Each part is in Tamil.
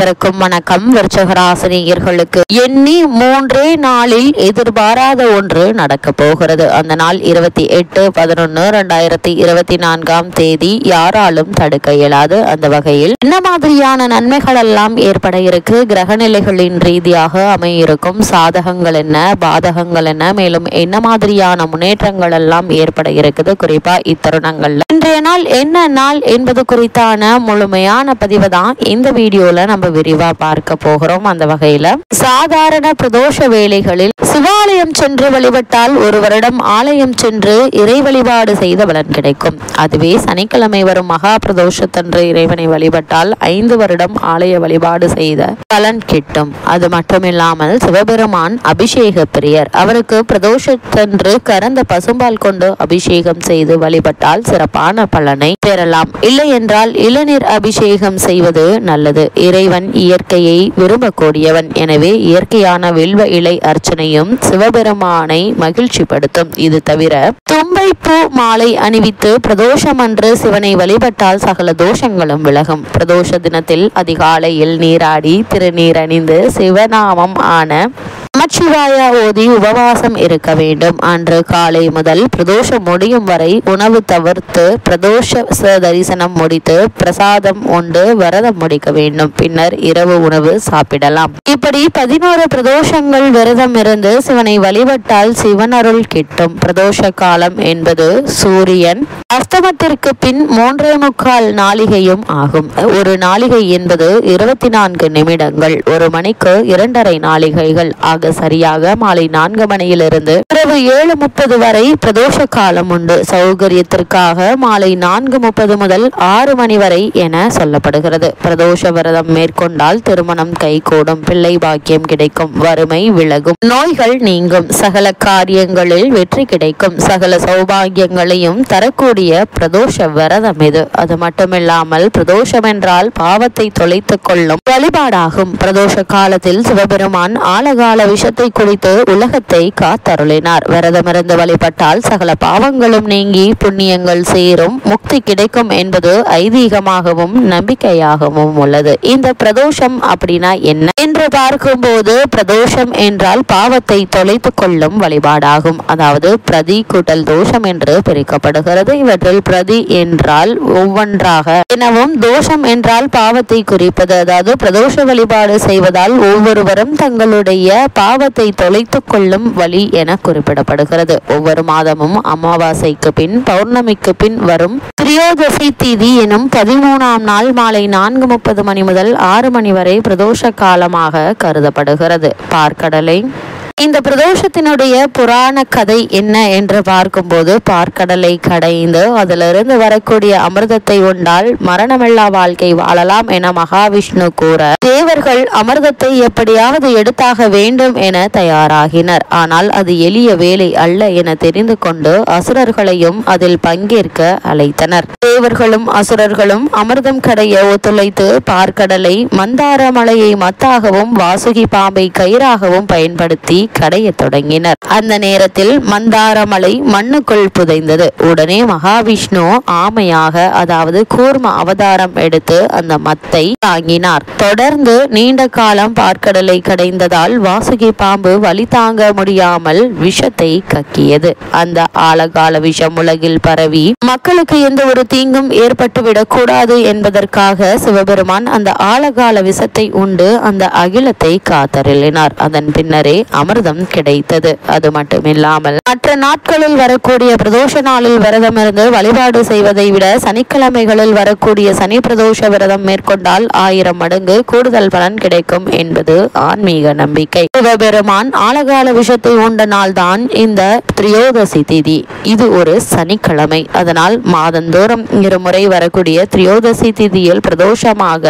அனைவருக்கும் வணக்கம். விருச்சிகராசினியர்களுக்கு எண்ணி 3 நாளில் எதிர்பாராத ஒன்று நடக்க போகிறது. அந்த நாள் 28/11/2024 யாராலும் தடுக்க இயலாது. அந்த வகையில் என்ன மாதிரியான நன்மைகள் எல்லாம் ஏற்பட இருக்கு, கிரகநிலைகளின் ரீதியாக அமையிருக்கும் சாதகங்கள் என்ன, பாதகங்கள் என்ன, மேலும் என்ன மாதிரியான முன்னேற்றங்கள் எல்லாம் ஏற்பட இருக்குது குறிப்பா இத்தருணங்கள்ல இன்றைய நாள் என்ன நாள் என்பது குறித்தான முழுமையான பதிவு தான் இந்த வீடியோல நம்ம விரிவா பார்க்க போகிறோம். அந்த வகையில சாதாரண பிரதோஷ வேளைகளில் சிவாலயம் சென்று வழிபட்டால் ஒரு வருடம் ஆலயம் சென்று இறை வழிபாடு செய்த பலன் கிடைக்கும். அதுவே சனிக்கிழமை வரும் மகா பிரதோஷத்தன்று இறைவனை வழிபட்டால் 5 வருடம் ஆலய வழிபாடு செய்த பலன் கிட்டும். அது மட்டுமில்லாமல் சிவபெருமான் அபிஷேக பிரியர். அவருக்கு பிரதோஷத்தன்று கறந்த பசும்பால் கொண்டு அபிஷேகம் செய்து வழிபட்டால் சிறப்பான பலனை பெறலாம். இல்லை என்றால் இளநீர் அபிஷேகம் செய்வது நல்லது. இறைவன் இயற்கையை விரும்பக்கூடியவன். எனவே இயற்கையான வில்வ இலை அர்ச்சனையும் சிவபெருமானை மகிழ்ச்சிப்படுத்தும். இது தவிர தும்பைப்பூ மாலை அணிவித்து பிரதோஷம் அன்று சிவனை வழிபட்டால் சகல தோஷங்களும் விலகும். பிரதோஷ தினத்தில் அதிகாலையில் நீராடி திருநீர் அணிந்து சிவநாமம் ஆன நமச்சிவாயா ஓதி உபவாசம் இருக்க வேண்டும். அன்று காலை முதல் பிரதோஷம் முடியும் வரை உணவு தவிர்த்து பிரதோஷ தரிசனம் முடித்து பிரசாதம் உண்டு விரதம் முடிக்க வேண்டும். பின்னர் இரவு உணவு சாப்பிடலாம். இப்படி 11 பிரதோஷங்கள் விரதம் இருந்து சிவனை வழிபட்டால் சிவன் அருள் கிட்டும். பிரதோஷ காலம் என்பது சூரியன் அஸ்தமத்திற்கு பின் 3.25 நாளிகையும் ஆகும். ஒரு நாளிகை என்பது 24 நிமிடங்கள். ஒரு மணிக்கு 2.5 நாளிகைகள் ஆக சரியாக மாலை 4 மணியிலிருந்து இரவு 7:30 வரை பிரதோஷ காலம் உண்டு. சௌகரியத்திற்காக மாலை 4:30 முதல் 6 மணி வரை என சொல்லப்படுகிறது. பிரதோஷ விரதம் மேற்கொண்டால் திருமணம் கைகூடும், பிள்ளை பாக்கியம் கிடைக்கும், வறுமை விலகும், நோய்கள் நீங்கும், சகல காரியங்களில் வெற்றி கிடைக்கும், சகல சௌபாகியங்களையும் தரக்கூடிய பிரதோஷ விரதம் இது. அது மட்டுமில்லாமல் பிரதோஷம் என்றால் பாவத்தை தொலைத்துக் கொள்ளும் வழிபாடாகும். பிரதோஷ காலத்தில் சிவபெருமான் ஆலகால விஷத்தை குடித்து உலகத்தை காத்தருளினார். விரதமிருந்து வழிபட்டால் சகல பாவங்களும் நீங்கி புண்ணியங்கள் சேரும், முக்தி கிடைக்கும் என்பது ஐதீகமாகவும் நம்பிக்கையாகவும் உள்ளது. இந்த பிரதோஷம் அப்படின்னா என்ன என்று பார்க்கும்போது, பிரதோஷம் என்றால் பாவத்தை தொலைத்துக் கொள்ளும் வழிபாடாகும். அதாவது பிரதி கூட்டல் தோஷம் என்று பிரிக்கப்படுகிறது. இவற்றில் பிரதி என்றால் ஒவ்வொன்றாக எனவும், தோஷம் என்றால் பாவத்தை குறிப்பது. அதாவது பிரதோஷ வழிபாடு செய்வதால் ஒவ்வொருவரும் தங்களுடைய பாவத்தை தொலைத்துக் கொள்ளும் வழி என குறிப்பிடப்படுகிறது. ஒவ்வொரு மாதமும் அமாவாசைக்கு பின் பௌர்ணமிக்கு பின் வரும் திரியோதசி திதி எனும் 13ஆம் நாள் மாலை 4:30 மணி முதல் 6 மணி வரை பிரதோஷ காலமாக கருதப்படுகிறது. பார்க்கடலை இந்த பிரதோஷத்தினுடைய புராண கதை என்ன என்று பார்க்கும்போது, பார்க்கடலை கடைந்து அதிலிருந்து வரக்கூடிய அமிர்தத்தை உண்டால் மரணமில்லா வாழ்க்கை வாழலாம் என மகாவிஷ்ணு கூற, தேவர்கள் அமிர்தத்தை எப்படியாவது எடுத்தாக வேண்டும் என தயாராகினர். ஆனால் அது எளிய வேலை அல்ல என தெரிந்து கொண்டு அசுரர்களையும் அதில் பங்கேற்க அழைத்தனர். தேவர்களும் அசுரர்களும் அமிர்தம் கடைய ஒத்துழைத்து பார்க்கடலை மந்தார மலையை மத்தாகவும் வாசுகி பாம்பை கயிறாகவும் பயன்படுத்தி கடைய தொடங்கினர். அந்த நேரத்தில் மந்தாரமலை மண்ணுக்குள் புதைந்தது. உடனே மகாவிஷ்ணு ஆமையாக, அதாவது கூர்ம அவதாரம் எடுத்து அந்த மத்தை தாங்கினார். தொடர்ந்து நீண்ட காலம் பார்க்கடலை கடைந்ததால் வாசுகி பாம்பு வலி தாங்க முடியாமல் விஷத்தை கக்கியது. அந்த ஆழகால விஷம் உலகில் பரவி மக்களுக்கு எந்த ஒரு தீங்கும் ஏற்பட்டுவிடக் கூடாது என்பதற்காக சிவபெருமான் அந்த ஆழகால விஷத்தை உண்டு அந்த அகிலத்தை காத்தருளினார். அதன் பின்னரே அமிர்தம் கிடைத்தது. அது மட்டுமில்லாமல் மற்ற நாட்களில் வரக்கூடிய பிரதோஷ நாளில் விரதம் இருந்து வழிபாடு செய்வதை விட சனிக்கிழமைகளில் வரக்கூடிய சனி பிரதோஷ விரதம் மேற்கொண்டால் 1000 மடங்கு கூடுதல் பலன் கிடைக்கும் என்பது ஆன்மீக நம்பிக்கை. சிவபெருமான் ஆழகால விஷத்தை உண்ட நாள் தான் இந்த திரியோதசி திதி. இது ஒரு சனிக்கிழமை. அதனால் மாதந்தோறும் 2 முறை வரக்கூடிய திரியோதசி திதியில் பிரதோஷமாக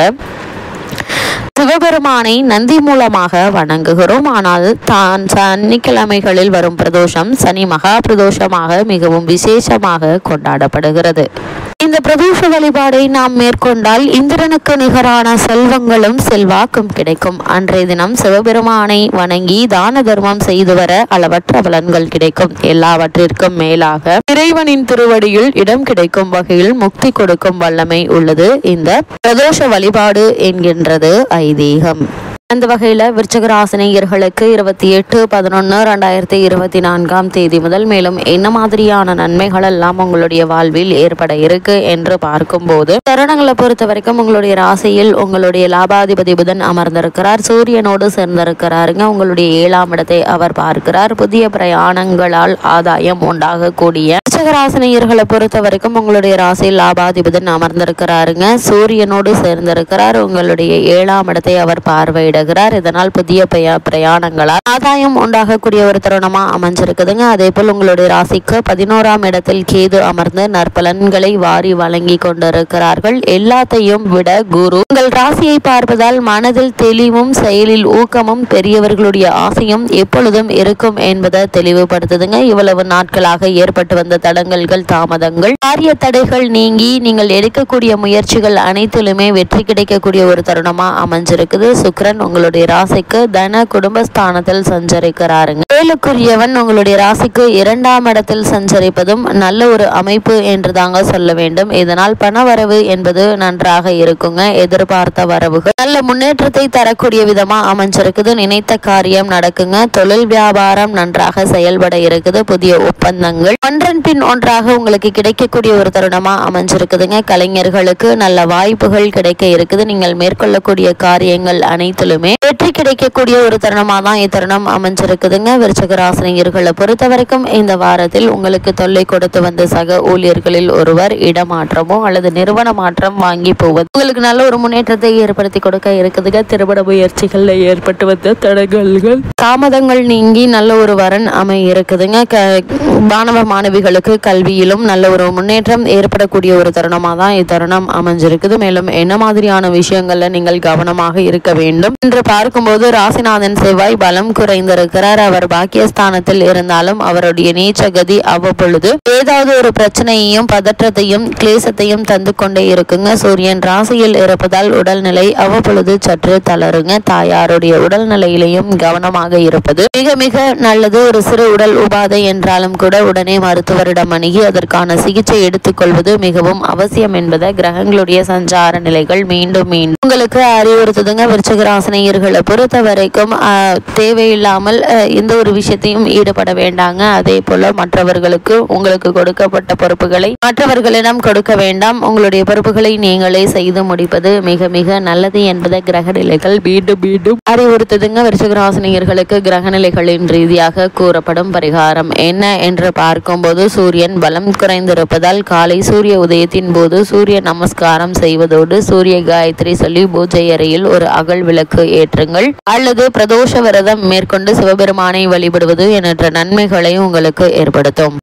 சிவபெருமானை நந்தி மூலமாக வணங்குகிறோம். ஆனால் தான் சனிக்கிழமைகளில் வரும் பிரதோஷம் சனி மகா பிரதோஷமாக மிகவும் விசேஷமாக கொண்டாடப்படுகிறது. இந்த பிரதோஷ வழிபாடை நாம் மேற்கொண்டால் இந்திரனுக்கு நிகரான செல்வங்களும் செல்வாக்கும் கிடைக்கும். அன்றைய தினம் சிவபெருமானை வணங்கி தான தர்மம் செய்து வர அளவற்ற பலன்கள் கிடைக்கும். எல்லாவற்றிற்கும் மேலாக இறைவனின் திருவடியில் இடம் கிடைக்கும் வகையில் முக்தி கொடுக்கும் வல்லமை உள்ளது இந்த பிரதோஷ வழிபாடு என்கின்றது ஐதீகம். அந்த வகையில் விருச்சிக ராசினியர்களுக்கு 28/11/2024 முதல் மேலும் என்ன மாதிரியான நன்மைகள் எல்லாம் உங்களுடைய வாழ்வில் ஏற்பட இருக்கு என்று பார்க்கும்போது, தருணங்களை பொறுத்த வரைக்கும் உங்களுடைய ராசியில் உங்களுடைய லாபாதிபதி புதன் அமர்ந்திருக்கிறார். சூரியனோடு சேர்ந்திருக்கிறாருங்க. உங்களுடைய 7ஆம் இடத்தை அவர் பார்க்கிறார். புதிய பிரயாணங்களால் ஆதாயம் உண்டாகக்கூடிய விருச்சிக ராசினியர்களை பொறுத்த வரைக்கும் உங்களுடைய ராசியில் லாபாதிபதன் அமர்ந்திருக்கிறாருங்க. சூரியனோடு சேர்ந்திருக்கிறார். உங்களுடைய 7ஆம் இடத்தை அவர் பார்வையிட. இதனால் புதிய பிரயாணங்களால் ஆதாயம் உண்டாகக்கூடிய ஒரு தருணமா அமைஞ்சிருக்குதுங்க. அதே போல் உங்களுடைய ராசிக்கு 11ஆம் இடத்தில் கேது அமர்ந்து நற்பலன்களை வாரி வழங்கி கொண்டிருக்கிறார்கள். எல்லாத்தையும் விட குரு உங்கள் ராசியை பார்ப்பதால் மனதில் தெளிவும் செயலில் ஊக்கமும் பெரியவர்களுடைய ஆசையும் எப்பொழுதும் இருக்கும் என்பதை தெளிவுபடுத்துதுங்க. இவ்வளவு நாட்களாக ஏற்பட்டு வந்த தடங்கல்கள் தாமதங்கள் காரிய தடைகள் நீங்கி நீங்கள் எடுக்கக்கூடிய முயற்சிகள் அனைத்திலுமே வெற்றி கிடைக்கக்கூடிய ஒரு தருணமா அமைஞ்சிருக்குது. சுக்கிரன் உங்களுடைய ராசிக்கு தன குடும்பஸ்தானத்தில் சஞ்சரிக்கிறாருங்க. வேலுக்குரியவன் உங்களுடைய ராசிக்கு 2ஆம் இடத்தில் சஞ்சரிப்பதும் நல்ல ஒரு அமைப்பு என்று தாங்க சொல்ல வேண்டும். இதனால் பண வரவு என்பது நன்றாக இருக்குங்க. எதிர்பார்த்த வரவுகள் நல்ல முன்னேற்றத்தை தரக்கூடிய விதமா அமைஞ்சிருக்குது. நினைத்த காரியம் நடக்குங்க. தொழில் வியாபாரம் நன்றாக செயல்பட இருக்குது. புதிய ஒப்பந்தங்கள் ஒன்றன் பின் ஒன்றாக உங்களுக்கு கிடைக்கக்கூடிய ஒரு தருணமா அமைஞ்சிருக்குதுங்க. கலைஞர்களுக்கு நல்ல வாய்ப்புகள் கிடைக்க இருக்குது. நீங்கள் மேற்கொள்ளக்கூடிய காரியங்கள் அனைத்திலுமே வெற்றி கிடைக்கக்கூடிய ஒரு தருணமா தான் இத்தருணம் அமைஞ்சிருக்குதுங்க. விருச்சிக ராசினியர்களை பொறுத்த வரைக்கும் இந்த வாரத்தில் உங்களுக்கு தொல்லை கொடுத்து வந்த சக ஊழியர்களில் ஒருவர் இடமாற்றமோ அல்லது நிறுவன மாற்றம் வாங்கி போவது உங்களுக்கு நல்ல ஒரு முன்னேற்றத்தை ஏற்படுத்தி கொடுக்க இருக்குதுங்க. திருமண முயற்சிகள்ல ஏற்பட்டு வந்த தடங்கல்கள் தாமதங்கள் நீங்கி நல்ல ஒரு வரன் அமைய இருக்குதுங்க. மாணவ மாணவிகளுக்கு கல்வியிலும் நல்ல ஒரு முன்னேற்றம் ஏற்படக்கூடிய ஒரு தருணமா தான் இத்தருணம் அமைஞ்சிருக்குது. மேலும் என்ன மாதிரியான விஷயங்கள்ல நீங்கள் கவனமாக இருக்க வேண்டும் என்று பார்க்கும்போது, ராசிநாதன் செவ்வாய் பலம் குறைந்திருக்கிறார். அவர் பாக்கியஸ்தானத்தில் இருந்தாலும் அவருடைய நீச்ச கதி அவ்வப்பொழுது ஏதாவது ஒரு பிரச்சனையையும் பதற்றத்தையும் கிளேசத்தையும் தந்து கொண்டே இருக்குங்க. சூரியன் ராசியில் இருப்பதால் உடல்நிலை அவ்வப்பொழுது சற்று தளருங்க. தாயாருடைய உடல்நிலையிலையும் கவனமாக இருப்பது மிக மிக நல்லது. ஒரு சிறு உடல் உபாதை என்றாலும் கூட உடனே மருத்துவரிடம் அணுகி அதற்கான சிகிச்சை எடுத்துக்கொள்வது மிகவும் அவசியம் என்பதை கிரகங்களுடைய சஞ்சார நிலைகள் மீண்டும் உங்களுக்கு அறிவுறுத்துதுங்க. விருச்சிக ராசினியர்களை பொறுத்த வரைக்கும் தேவையில்லாமல் எந்த ஒரு விஷயத்தையும் ஈடுபட வேண்டாங்க. அதே போல மற்றவர்களுக்கு உங்களுக்கு கொடுக்கப்பட்ட பொறுப்புகளை மற்றவர்களிடம் கொடுக்க வேண்டாம். உங்களுடைய பொறுப்புகளை நீங்களே செய்து முடிப்பது மிக மிக நல்லது என்பதை கிரக நிலைகள் மீண்டும் அறிவுறுத்துதுங்க. விருச்சிக ராசினியர்களுக்கு கிரக நிலைகளின் ரீதியாக கூறப்படும் பரிகாரம் என்ன என்று பார்க்கும்போது, சூரியன் பலம் குறைந்திருப்பதால் காலை சூரிய உதயத்தின் போது சூரிய நமஸ்காரம் செய்வதோடு சூரிய காயத்ரி சொல்லி பூஜை அறையில் ஒரு அகல் விளக்கு ஏற்றுங்கள் அல்லது பிரதோஷ விரதம் மேற்கொண்டு சிவபெருமானை வழிபடுவது என்ற நன்மைகளை உங்களுக்கு ஏற்படுத்தும்.